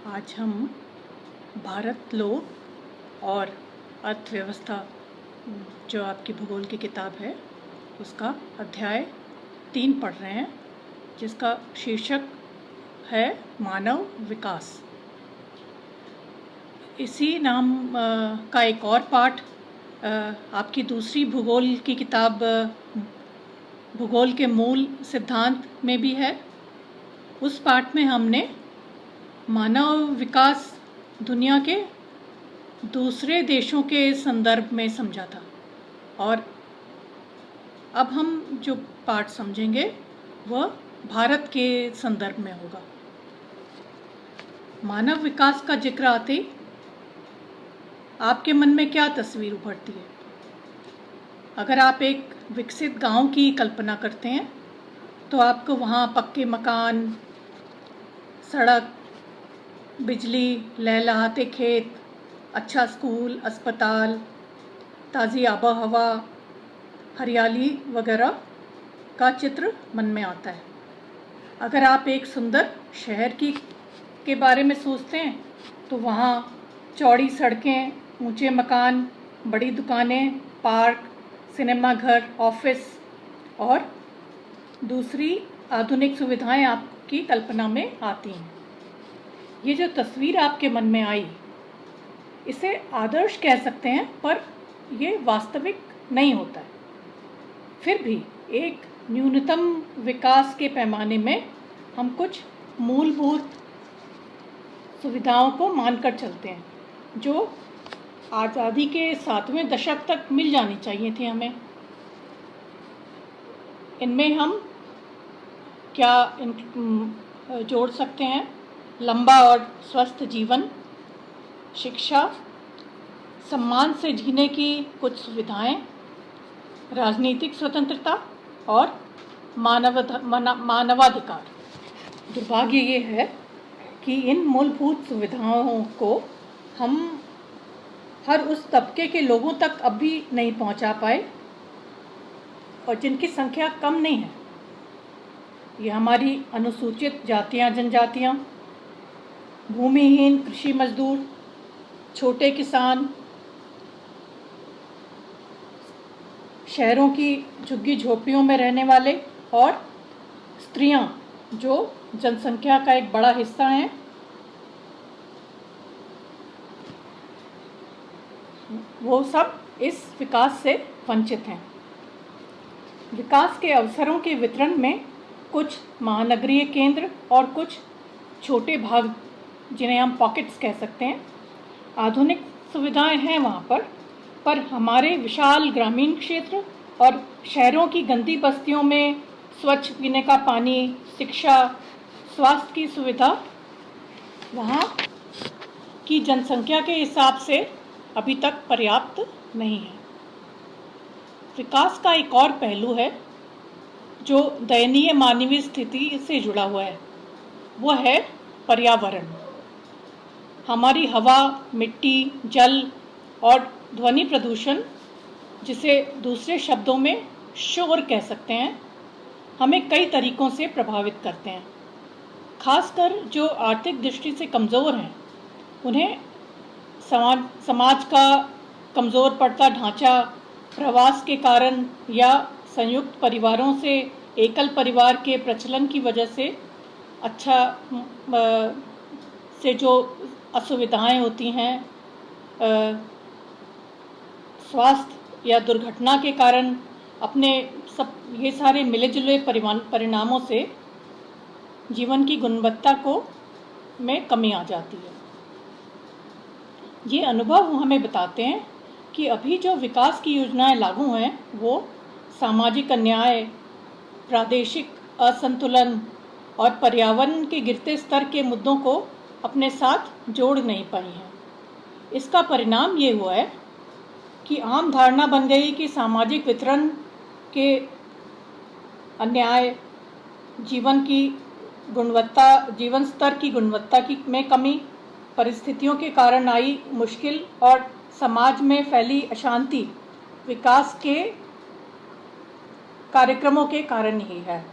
आज हम भारत लोक और अर्थव्यवस्था जो आपकी भूगोल की किताब है उसका अध्याय 3 पढ़ रहे हैं, जिसका शीर्षक है मानव विकास। इसी नाम का एक और पाठ आपकी दूसरी भूगोल की किताब भूगोल के मूल सिद्धांत में भी है। उस पाठ में हमने मानव विकास दुनिया के दूसरे देशों के संदर्भ में समझा था, और अब हम जो पाठ समझेंगे वह भारत के संदर्भ में होगा। मानव विकास का जिक्र आते ही आपके मन में क्या तस्वीर उभरती है? अगर आप एक विकसित गांव की कल्पना करते हैं तो आपको वहाँ पक्के मकान, सड़क, बिजली, लहलहाते खेत, अच्छा स्कूल, अस्पताल, ताज़ी आबो हवा, हरियाली वगैरह का चित्र मन में आता है। अगर आप एक सुंदर शहर के बारे में सोचते हैं तो वहाँ चौड़ी सड़कें, ऊंचे मकान, बड़ी दुकानें, पार्क, सिनेमा घर, ऑफिस और दूसरी आधुनिक सुविधाएं आपकी कल्पना में आती हैं। ये जो तस्वीर आपके मन में आई, इसे आदर्श कह सकते हैं, पर ये वास्तविक नहीं होता है। फिर भी एक न्यूनतम विकास के पैमाने में हम कुछ मूलभूत सुविधाओं को मानकर चलते हैं, जो आज़ादी के 7वें दशक तक मिल जानी चाहिए थी हमें। इनमें हम क्या जोड़ सकते हैं? लंबा और स्वस्थ जीवन, शिक्षा, सम्मान से जीने की कुछ सुविधाएं, राजनीतिक स्वतंत्रता और मानवाधिकार। दुर्भाग्य ये है कि इन मूलभूत सुविधाओं को हम हर उस तबके के लोगों तक अब भी नहीं पहुंचा पाए, और जिनकी संख्या कम नहीं है। ये हमारी अनुसूचित जातियां, जनजातियां, भूमिहीन कृषि मजदूर, छोटे किसान, शहरों की झुग्गी झोपड़ियों में रहने वाले, और स्त्रियां जो जनसंख्या का एक बड़ा हिस्सा हैं, वो सब इस विकास से वंचित हैं। विकास के अवसरों के वितरण में कुछ महानगरीय केंद्र और कुछ छोटे भाग, जिन्हें हम पॉकेट्स कह सकते हैं, आधुनिक सुविधाएं हैं वहाँ पर हमारे विशाल ग्रामीण क्षेत्र और शहरों की गंदी बस्तियों में स्वच्छ पीने का पानी, शिक्षा, स्वास्थ्य की सुविधा वहाँ की जनसंख्या के हिसाब से अभी तक पर्याप्त नहीं है। विकास का एक और पहलू है जो दयनीय मानवीय स्थिति से जुड़ा हुआ है, वो है पर्यावरण। हमारी हवा, मिट्टी, जल और ध्वनि प्रदूषण, जिसे दूसरे शब्दों में शोर कह सकते हैं, हमें कई तरीकों से प्रभावित करते हैं। खासकर जो आर्थिक दृष्टि से कमज़ोर हैं, उन्हें समाज का कमज़ोर पड़ता ढांचा, प्रवास के कारण या संयुक्त परिवारों से एकल परिवार के प्रचलन की वजह से जो असुविधाएं होती हैं, स्वास्थ्य या दुर्घटना के कारण, अपने सब ये सारे मिले जुले परिणामों से जीवन की गुणवत्ता में कमी आ जाती है। ये अनुभव हमें बताते हैं कि अभी जो विकास की योजनाएं लागू हैं, वो सामाजिक अन्याय, प्रादेशिक असंतुलन और पर्यावरण के गिरते स्तर के मुद्दों को अपने साथ जोड़ नहीं पाई हैं। इसका परिणाम ये हुआ है कि आम धारणा बन गई कि सामाजिक वितरण के अन्याय, जीवन स्तर की गुणवत्ता में कमी, परिस्थितियों के कारण आई मुश्किल और समाज में फैली अशांति विकास के कार्यक्रमों के कारण ही है।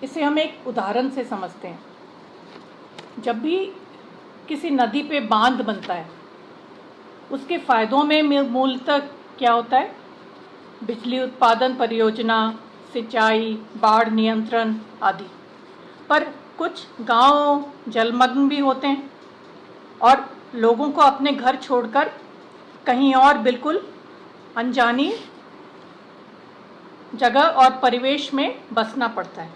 इसे हम एक उदाहरण से समझते हैं। जब भी किसी नदी पे बांध बनता है, उसके फ़ायदों में मूलतः क्या होता है? बिजली उत्पादन परियोजना, सिंचाई, बाढ़ नियंत्रण आदि। पर कुछ गांव जलमग्न भी होते हैं और लोगों को अपने घर छोड़कर कहीं और बिल्कुल अनजानी जगह और परिवेश में बसना पड़ता है।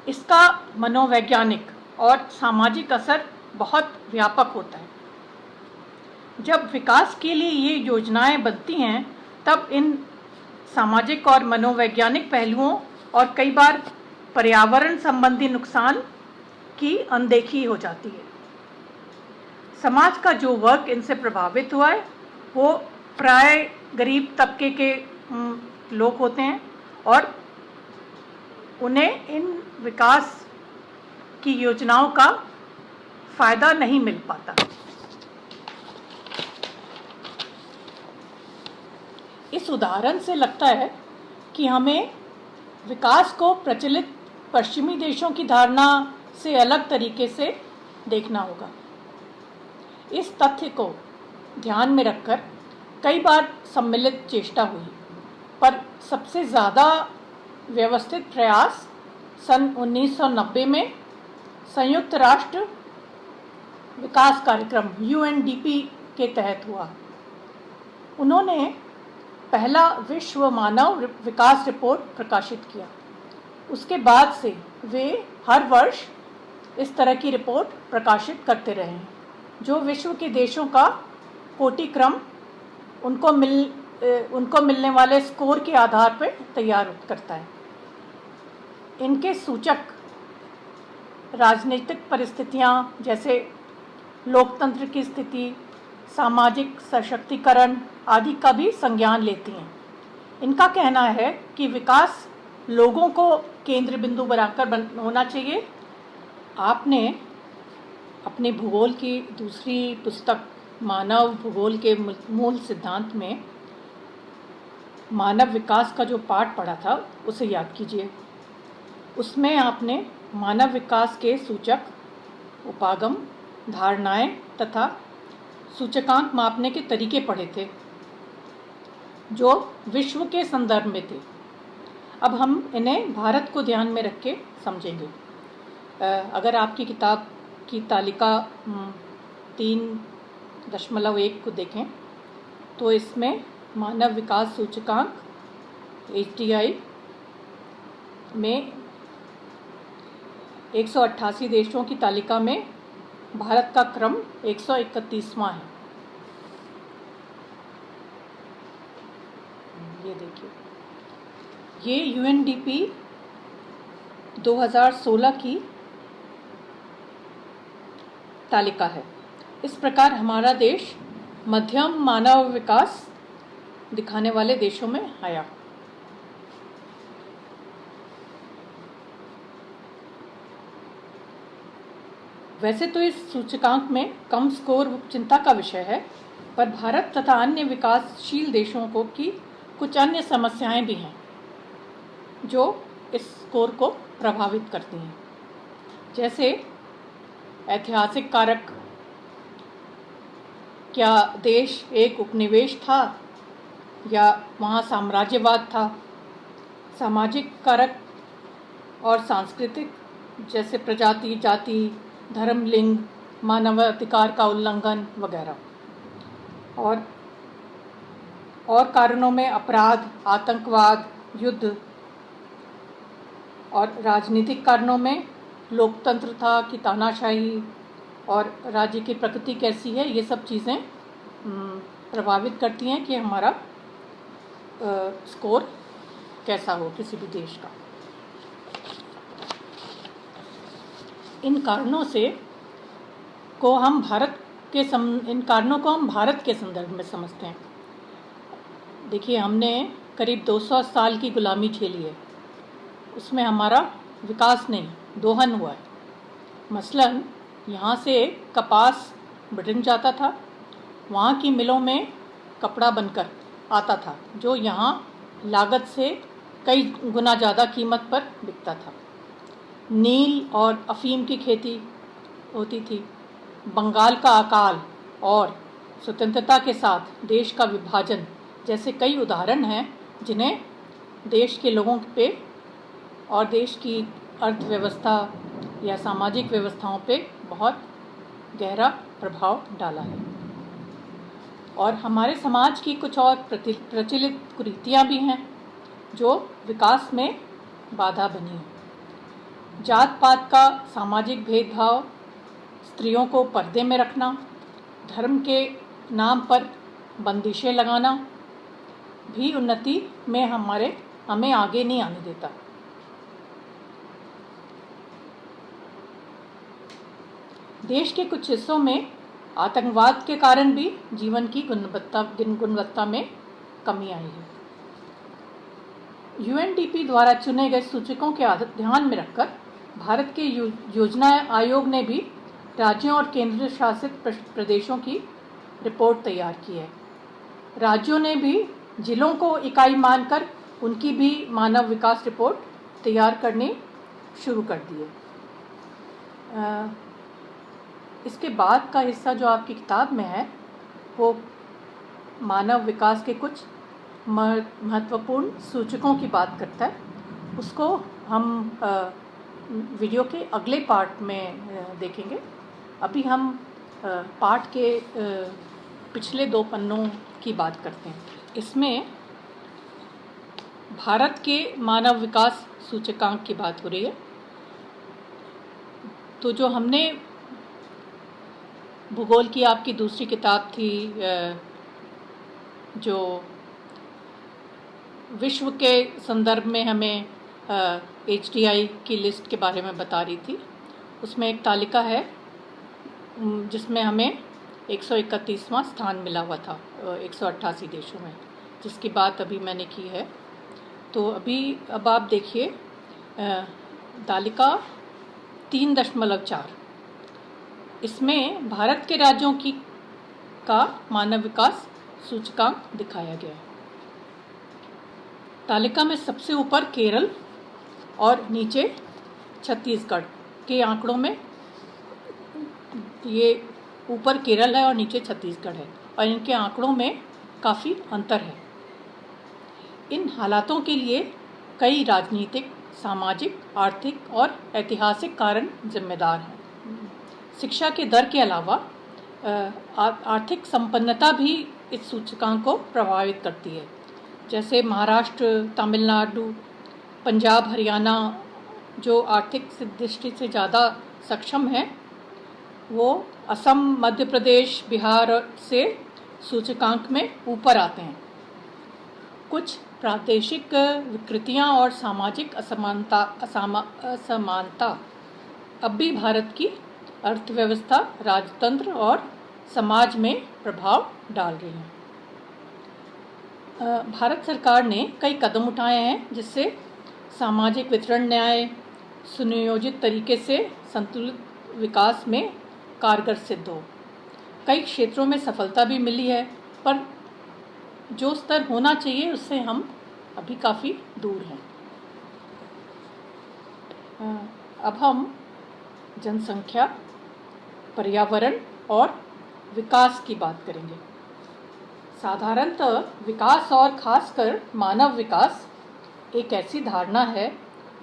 इसका मनोवैज्ञानिक और सामाजिक असर बहुत व्यापक होता है। जब विकास के लिए ये योजनाएं बनती हैं, तब इन सामाजिक और मनोवैज्ञानिक पहलुओं और कई बार पर्यावरण संबंधी नुकसान की अनदेखी हो जाती है। समाज का जो वर्ग इनसे प्रभावित हुआ है वो प्राय गरीब तबके के लोग होते हैं और उन्हें इन विकास की योजनाओं का फ़ायदा नहीं मिल पाता। इस उदाहरण से लगता है कि हमें विकास को प्रचलित पश्चिमी देशों की धारणा से अलग तरीके से देखना होगा। इस तथ्य को ध्यान में रखकर कई बार सम्मिलित चेष्टा हुई, पर सबसे ज़्यादा व्यवस्थित प्रयास सन 1990 में संयुक्त राष्ट्र विकास कार्यक्रम UNDP के तहत हुआ। उन्होंने पहला विश्व मानव विकास रिपोर्ट प्रकाशित किया। उसके बाद से वे हर वर्ष इस तरह की रिपोर्ट प्रकाशित करते रहे हैं, जो विश्व के देशों का कोटिक्रम उनको मिलने वाले स्कोर के आधार पर तैयार करता है। इनके सूचक राजनीतिक परिस्थितियाँ जैसे लोकतंत्र की स्थिति, सामाजिक सशक्तिकरण आदि का भी संज्ञान लेती हैं। इनका कहना है कि विकास लोगों को केंद्र बिंदु बनाकर होना चाहिए। आपने अपने भूगोल की दूसरी पुस्तक मानव भूगोल के मूल सिद्धांत में मानव विकास का जो पाठ पढ़ा था उसे याद कीजिए। उसमें आपने मानव विकास के सूचक, उपागम, धारणाएं तथा सूचकांक मापने के तरीके पढ़े थे, जो विश्व के संदर्भ में थे। अब हम इन्हें भारत को ध्यान में रख के समझेंगे। अगर आपकी किताब की तालिका 3.1 को देखें तो इसमें मानव विकास सूचकांक HDI में 188 देशों की तालिका में भारत का क्रम 131वां है। ये देखिए, ये UNDP 2016 की तालिका है। इस प्रकार हमारा देश मध्यम मानव विकास दिखाने वाले देशों में आया। वैसे तो इस सूचकांक में कम स्कोर चिंता का विषय है, पर भारत तथा अन्य विकासशील देशों को की कुछ अन्य समस्याएं भी हैं जो इस स्कोर को प्रभावित करती हैं। जैसे ऐतिहासिक कारक, क्या देश एक उपनिवेश था या वहाँ साम्राज्यवाद था। सामाजिक कारक और सांस्कृतिक, जैसे प्रजाति, जाति, धर्म, लिंग, मानवाधिकार का उल्लंघन वगैरह। और कारणों में अपराध, आतंकवाद, युद्ध, और राजनीतिक कारणों में लोकतंत्र था कि तानाशाही और राज्य की प्रकृति कैसी है, ये सब चीज़ें प्रभावित करती हैं कि हमारा स्कोर कैसा हो किसी भी देश का। इन कारणों को हम भारत के संदर्भ में समझते हैं। देखिए, हमने करीब 200 साल की गुलामी झेली है, उसमें हमारा विकास नहीं, दोहन हुआ है। मसलन यहाँ से कपास ब्रिटेन जाता था, वहाँ की मिलों में कपड़ा बनकर आता था, जो यहाँ लागत से कई गुना ज़्यादा कीमत पर बिकता था। नील और अफीम की खेती होती थी, बंगाल का अकाल और स्वतंत्रता के साथ देश का विभाजन जैसे कई उदाहरण हैं जिन्हें देश के लोगों पे और देश की अर्थव्यवस्था या सामाजिक व्यवस्थाओं पे बहुत गहरा प्रभाव डाला है। और हमारे समाज की कुछ और प्रचलित कुरीतियाँ भी हैं जो विकास में बाधा बनी हैं। जात पात का सामाजिक भेदभाव, स्त्रियों को पर्दे में रखना, धर्म के नाम पर बंदिशें लगाना भी उन्नति में हमें आगे नहीं आने देता। देश के कुछ हिस्सों में आतंकवाद के कारण भी जीवन की गुणवत्ता में कमी आई है। यूएनडीपी द्वारा चुने गए सूचकों के ध्यान में रखकर भारत के योजना आयोग ने भी राज्यों और केंद्र शासित प्रदेशों की रिपोर्ट तैयार की है। राज्यों ने भी जिलों को इकाई मानकर उनकी भी मानव विकास रिपोर्ट तैयार करनी शुरू कर दी है। इसके बाद का हिस्सा जो आपकी किताब में है वो मानव विकास के कुछ महत्वपूर्ण सूचकों की बात करता है। उसको हम वीडियो के अगले पार्ट में देखेंगे। अभी हम पाठ के पिछले 2 पन्नों की बात करते हैं। इसमें भारत के मानव विकास सूचकांक की बात हो रही है। तो जो हमने भूगोल की आपकी दूसरी किताब थी जो विश्व के संदर्भ में हमें HDI की लिस्ट के बारे में बता रही थी, उसमें एक तालिका है जिसमें हमें 131वां स्थान मिला हुआ था 188 देशों में, जिसकी बात अभी मैंने की है। तो अब आप देखिए तालिका 3.4, इसमें भारत के राज्यों का मानव विकास सूचकांक दिखाया गया है। तालिका में सबसे ऊपर केरल और नीचे छत्तीसगढ़ के आंकड़ों में, ये ऊपर केरल है और नीचे छत्तीसगढ़ है और इनके आंकड़ों में काफ़ी अंतर है। इन हालातों के लिए कई राजनीतिक, सामाजिक, आर्थिक और ऐतिहासिक कारण जिम्मेदार हैं। शिक्षा के दर के अलावा आर्थिक संपन्नता भी इस सूचकांक को प्रभावित करती है। जैसे महाराष्ट्र, तमिलनाडु, पंजाब, हरियाणा जो आर्थिक दृष्टि से ज़्यादा सक्षम हैं, वो असम, मध्य प्रदेश, बिहार से सूचकांक में ऊपर आते हैं। कुछ प्रादेशिक विकृतियाँ और सामाजिक असमानता अब भी भारत की अर्थव्यवस्था, राजतंत्र और समाज में प्रभाव डाल रही हैं। भारत सरकार ने कई कदम उठाए हैं जिससे सामाजिक वितरण न्याय सुनियोजित तरीके से संतुलित विकास में कारगर सिद्ध हो। कई क्षेत्रों में सफलता भी मिली है, पर जो स्तर होना चाहिए उससे हम अभी काफ़ी दूर हैं। अब हम जनसंख्या, पर्यावरण और विकास की बात करेंगे। साधारणतः विकास और खासकर मानव विकास एक ऐसी धारणा है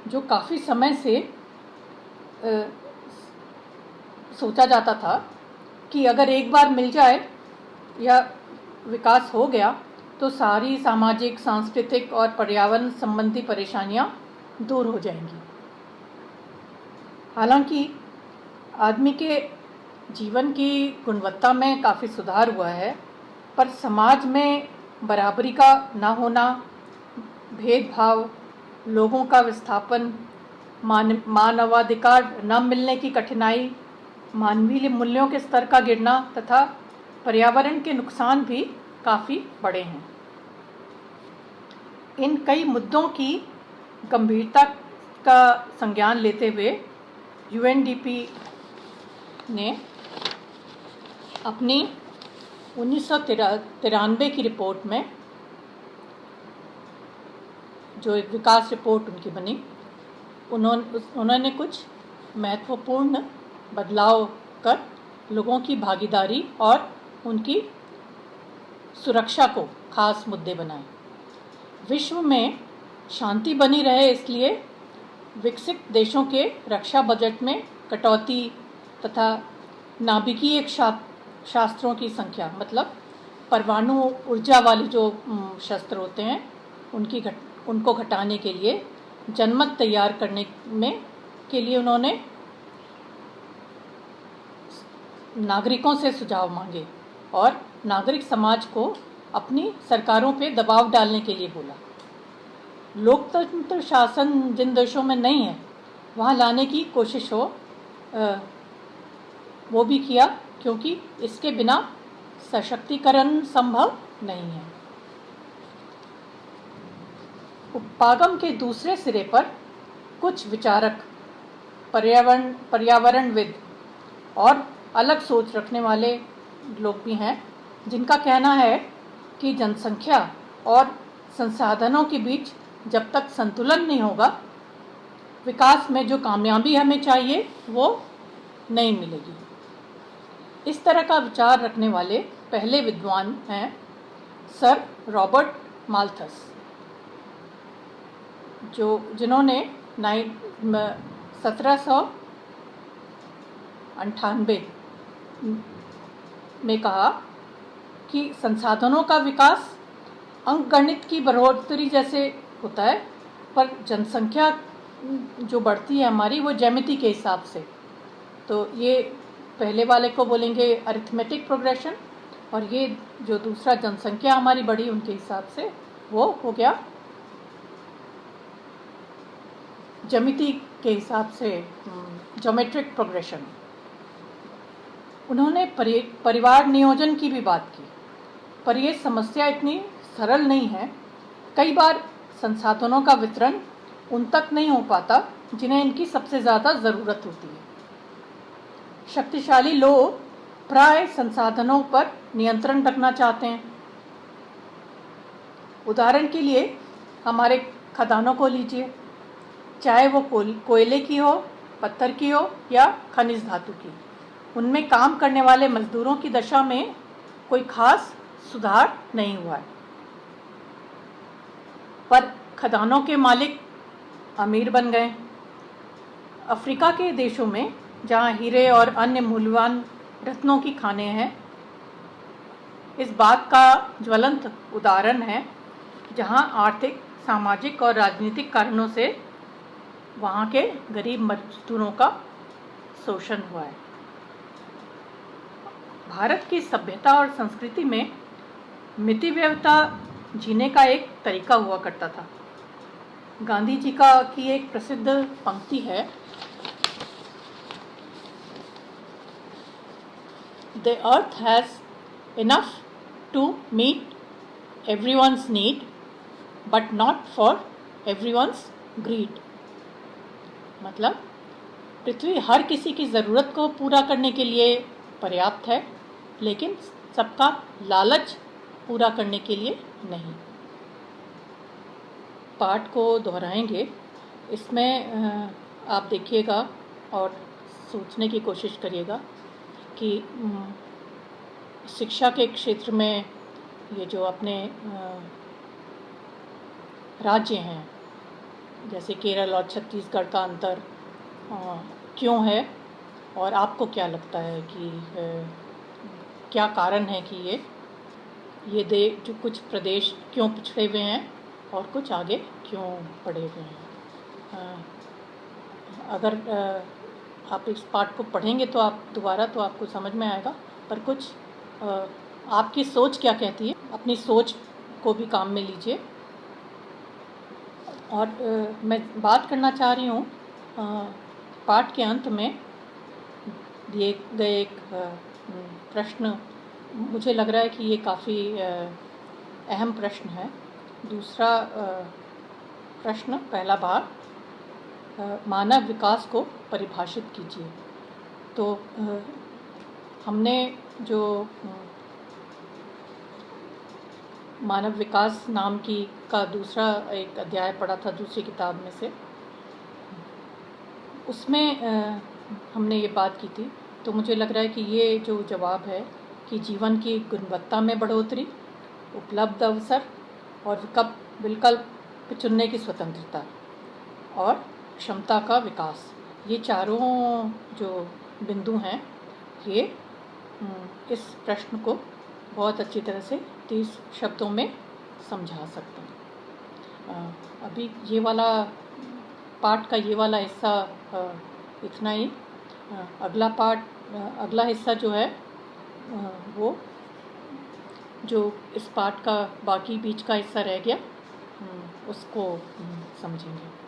जो काफ़ी समय से सोचा जाता था कि अगर एक बार मिल जाए या विकास हो गया तो सारी सामाजिक, सांस्कृतिक और पर्यावरण संबंधी परेशानियां दूर हो जाएंगी। हालांकि आदमी के जीवन की गुणवत्ता में काफ़ी सुधार हुआ है, पर समाज में बराबरी का ना होना, भेदभाव, लोगों का विस्थापन, मानवाधिकार न मिलने की कठिनाई, मानवीय मूल्यों के स्तर का गिरना तथा पर्यावरण के नुकसान भी काफ़ी बड़े हैं। इन कई मुद्दों की गंभीरता का संज्ञान लेते हुए यूएनडीपी ने अपनी 1993 की रिपोर्ट में, जो एक विकास रिपोर्ट उनकी बनी, उन्होंने कुछ महत्वपूर्ण बदलाव कर लोगों की भागीदारी और उनकी सुरक्षा को खास मुद्दे बनाए। विश्व में शांति बनी रहे इसलिए विकसित देशों के रक्षा बजट में कटौती तथा नाभिकीय शास्त्रों की संख्या, मतलब परमाणु ऊर्जा वाले जो शस्त्र होते हैं उनको घटाने के लिए जनमत तैयार करने में के लिए उन्होंने नागरिकों से सुझाव मांगे और नागरिक समाज को अपनी सरकारों पे दबाव डालने के लिए बोला। लोकतंत्र शासन जिन देशों में नहीं है वहाँ लाने की कोशिश वो भी किया, क्योंकि इसके बिना सशक्तिकरण संभव नहीं है। उपागम के दूसरे सिरे पर कुछ विचारक, पर्यावरणविद और अलग सोच रखने वाले लोग भी हैं, जिनका कहना है कि जनसंख्या और संसाधनों के बीच जब तक संतुलन नहीं होगा, विकास में जो कामयाबी हमें चाहिए वो नहीं मिलेगी। इस तरह का विचार रखने वाले पहले विद्वान हैं सर रॉबर्ट माल्थस, जिन्होंने 1798 में कहा कि संसाधनों का विकास अंकगणित की बढ़ोतरी जैसे होता है, पर जनसंख्या जो बढ़ती है हमारी वो ज्यामिति के हिसाब से। तो ये पहले वाले को बोलेंगे अरिथमेटिक प्रोग्रेशन, और ये जो दूसरा जनसंख्या हमारी बढ़ी उनके हिसाब से वो हो गया ज्यामिति के हिसाब से, ज्योमेट्रिक प्रोग्रेशन। उन्होंने परिवार नियोजन की भी बात की, पर यह समस्या इतनी सरल नहीं है। कई बार संसाधनों का वितरण उन तक नहीं हो पाता जिन्हें इनकी सबसे ज़्यादा ज़रूरत होती है। शक्तिशाली लोग प्राय संसाधनों पर नियंत्रण रखना चाहते हैं। उदाहरण के लिए हमारे खदानों को लीजिए, चाहे वो कोयले की हो, पत्थर की हो या खनिज धातु की। उनमें काम करने वाले मजदूरों की दशा में कोई खास सुधार नहीं हुआ है, पर खदानों के मालिक अमीर बन गए। अफ्रीका के देशों में जहाँ हीरे और अन्य मूल्यवान रत्नों की खानें हैं, इस बात का ज्वलंत उदाहरण है जहाँ आर्थिक, सामाजिक और राजनीतिक कारणों से वहाँ के गरीब मजदूरों का शोषण हुआ है। भारत की सभ्यता और संस्कृति में मिति व्यवता जीने का एक तरीका हुआ करता था। गांधी जी की एक प्रसिद्ध पंक्ति है, The earth has enough to meet everyone's need, but not for everyone's greed। मतलब पृथ्वी हर किसी की ज़रूरत को पूरा करने के लिए पर्याप्त है, लेकिन सबका लालच पूरा करने के लिए नहीं। पाठ को दोहराएंगे, इसमें आप देखिएगा और सोचने की कोशिश करिएगा कि शिक्षा के क्षेत्र में ये जो अपने राज्य हैं जैसे केरल और छत्तीसगढ़ का अंतर क्यों है, और आपको क्या लगता है कि क्या कारण है कि ये जो कुछ प्रदेश क्यों पिछड़े हुए हैं और कुछ आगे क्यों बढ़े हुए हैं। अगर आप इस पाठ को पढ़ेंगे तो आप दोबारा तो आपको समझ में आएगा, पर कुछ आपकी सोच क्या कहती है, अपनी सोच को भी काम में लीजिए। और मैं बात करना चाह रही हूँ पाठ के अंत में दिए गए एक प्रश्न, मुझे लग रहा है कि ये काफ़ी अहम प्रश्न है। दूसरा प्रश्न, पहला भाग, मानव विकास को परिभाषित कीजिए। तो हमने जो मानव विकास नाम का दूसरा एक अध्याय पढ़ा था दूसरी किताब में से, उसमें हमने ये बात की थी। तो मुझे लग रहा है कि ये जो जवाब है कि जीवन की गुणवत्ता में बढ़ोतरी, उपलब्ध अवसर और विकल्प चुनने की स्वतंत्रता और क्षमता का विकास, ये चारों जो बिंदु हैं ये इस प्रश्न को बहुत अच्छी तरह से 30 शब्दों में समझा सकते हैं। अभी ये वाला पाठ का ये वाला हिस्सा इतना ही। अगला हिस्सा जो है वो जो इस पाठ का बाकी बीच का हिस्सा रह गया उसको समझेंगे।